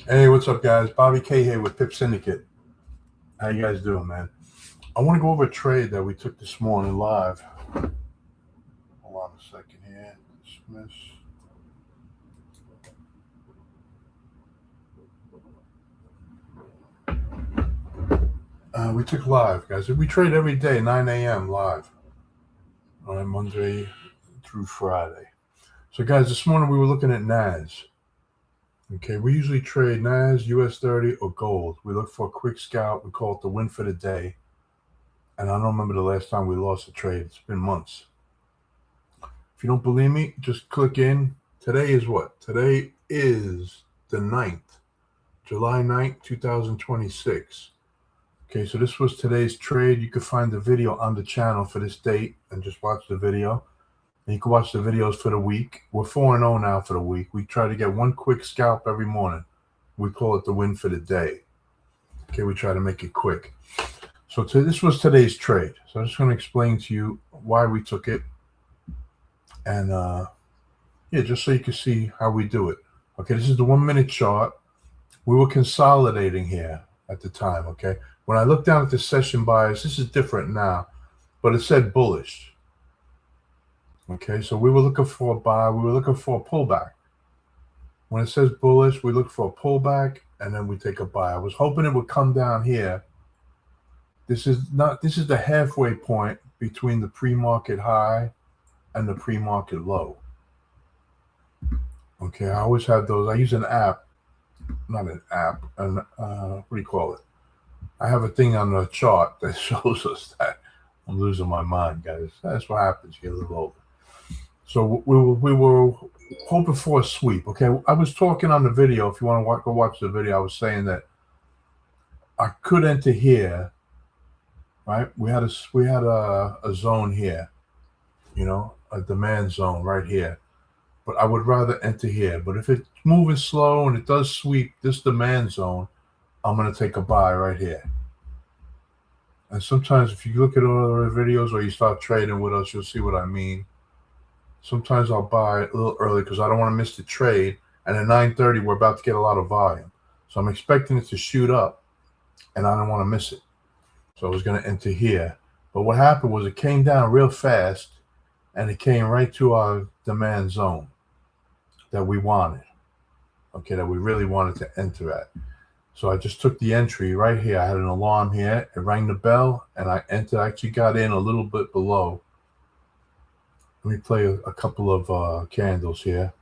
Hey, what's up, guys? Bobby K here with pipsyndicate. How you guys doing, man? I want to go over a trade that we took this morning live. Hold on a second here. Dismiss. We took live, guys. We trade every day, 9 a.m. live. All right, Monday through Friday. So, guys, this morning we were looking at NAS. Okay, we usually trade NAS, US 30, or gold. We look for a quick scalp. We call it the win for the day. And I don't remember the last time we lost a trade. It's been months. If you don't believe me, just click in. Today is what? Today is the 9th, July 9th, 2026. Okay, so this was today's trade. You can find the video on the channel for this date and just watch the video. And you can watch the videos for the week. We're 4-0 now for the week. We try to get one quick scalp every morning. We call it the win for the day. Okay, we try to make it quick. So this was today's trade. So I'm just going to explain to you why we took it. And yeah, just so you can see how we do it. Okay, this is the 1 minute chart. We were consolidating here at the time, okay? When I look down at the session bias, this is different now, but it said bullish. Okay, so we were looking for a buy. We were looking for a pullback. When it says bullish, we look for a pullback, and then we take a buy. I was hoping it would come down here. This is the halfway point between the pre-market high and the pre-market low. Okay, I always have those. I use an app, not an app, and what do you call it? I have a thing on the chart that shows us that. I'm losing my mind, guys. That's what happens. You get a little older. So we were hoping for a sweep. Okay, I was talking on the video. If you want to go watch the video, I was saying that I could enter here. Right, we had a zone here, you know, a demand zone right here. But I would rather enter here. But if it's moving slow and it does sweep this demand zone, I'm going to take a buy right here. And sometimes if you look at all the videos or you start trading with us, you'll see what I mean. Sometimes I'll buy a little early because I don't want to miss the trade. And at 9:30, we're about to get a lot of volume. So I'm expecting it to shoot up, and I don't want to miss it. So I was going to enter here. But what happened was it came down real fast, and it came right to our demand zone that we wanted, okay, that we really wanted to enter at. So I just took the entry right here. I had an alarm here. It rang the bell, and I entered. I actually got in a little bit below. Let me play a couple of candles here.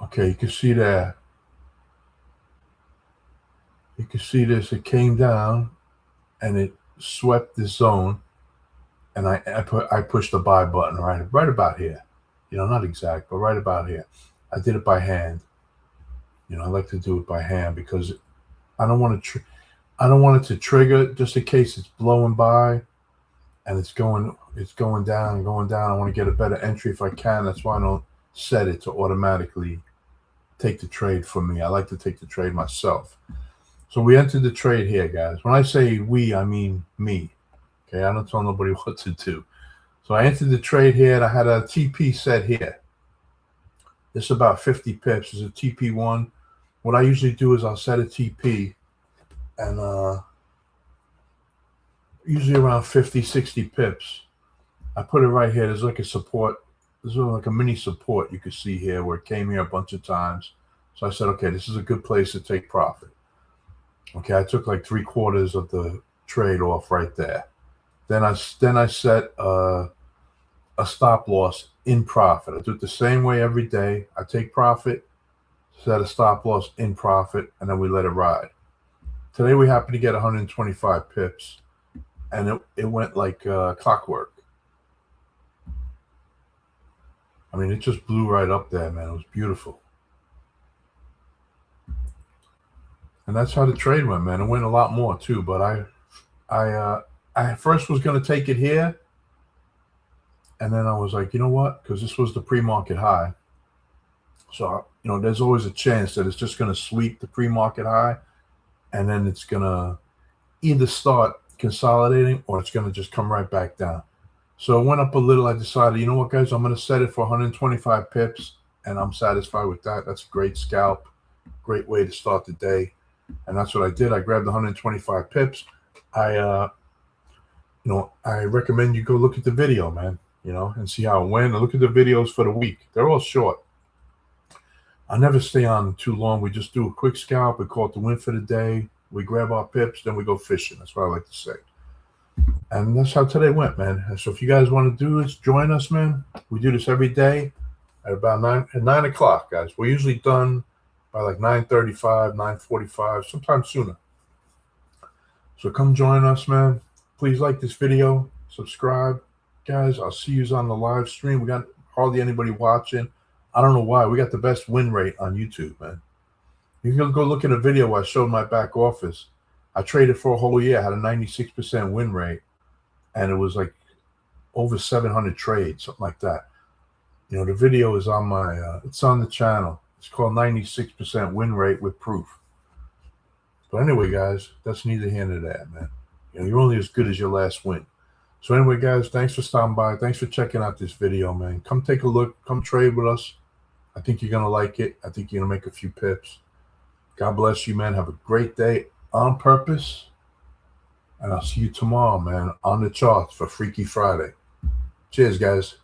Okay, you can see there. You can see this. It came down, and it swept this zone, and I pushed the buy button right about here. You know, not exact, but right about here. I did it by hand. You know, I like to do it by hand because I don't want it to trigger just in case it's blowing by and it's going down and going down. I want to get a better entry if I can. That's why I don't set it to automatically take the trade for me. I like to take the trade myself. So we entered the trade here, guys. When I say we, I mean me. Okay, I don't tell nobody what to do. So I entered the trade here, and I had a TP set here. This is about 50 pips. This is a TP1. What I usually do is I'll set a TP, and usually around 50, 60 pips. I put it right here. There's like a support. There's like a mini support you can see here where it came here a bunch of times. So I said, okay, this is a good place to take profit. Okay, I took like 3/4 of the trade off right there. Then I set a stop loss in profit. I do it the same way every day. I take profit, set a stop loss in profit, and then we let it ride. Today we happened to get 125 pips, and it went like clockwork. I mean, it just blew right up there, man. It was beautiful. And that's how the trade went, man. It went a lot more too, but I first was going to take it here, and then I was like, you know what? Because this was the pre-market high. So, you know, there's always a chance that it's just going to sweep the pre-market high, and then it's going to either start consolidating or it's going to just come right back down. So it went up a little. I decided, you know what, guys, I'm going to set it for 125 pips, and I'm satisfied with that. That's a great scalp, great way to start the day. And that's what I did. I grabbed 125 pips. I recommend you go look at the video, man, and see how it went. And look at the videos for the week. They're all short. I never stay on too long. We just do a quick scalp. We call it the win for the day. We grab our pips, then we go fishing. That's what I like to say. And that's how today went, man. And so if you guys want to do this, join us, man. We do this every day at about 9 o'clock, guys. We're usually done by like 9:35, 9:45, sometimes sooner. So come join us, man. Please like this video, subscribe. Guys, I'll see you on the live stream. We got hardly anybody watching. I don't know why. We got the best win rate on YouTube, man. You can go look at a video where I showed my back office. I traded for a whole year, had a 96% win rate, and it was like over 700 trades, something like that. The video is on it's on the channel. It's called 96% win rate with proof. But anyway, guys, that's neither here nor there, man. You're only as good as your last win. So anyway, guys, thanks for stopping by. Thanks for checking out this video, man. Come take a look. Come trade with us. I think you're going to like it. I think you're going to make a few pips. God bless you, man. Have a great day on purpose. And I'll see you tomorrow, man, on the charts for Freaky Friday. Cheers, guys.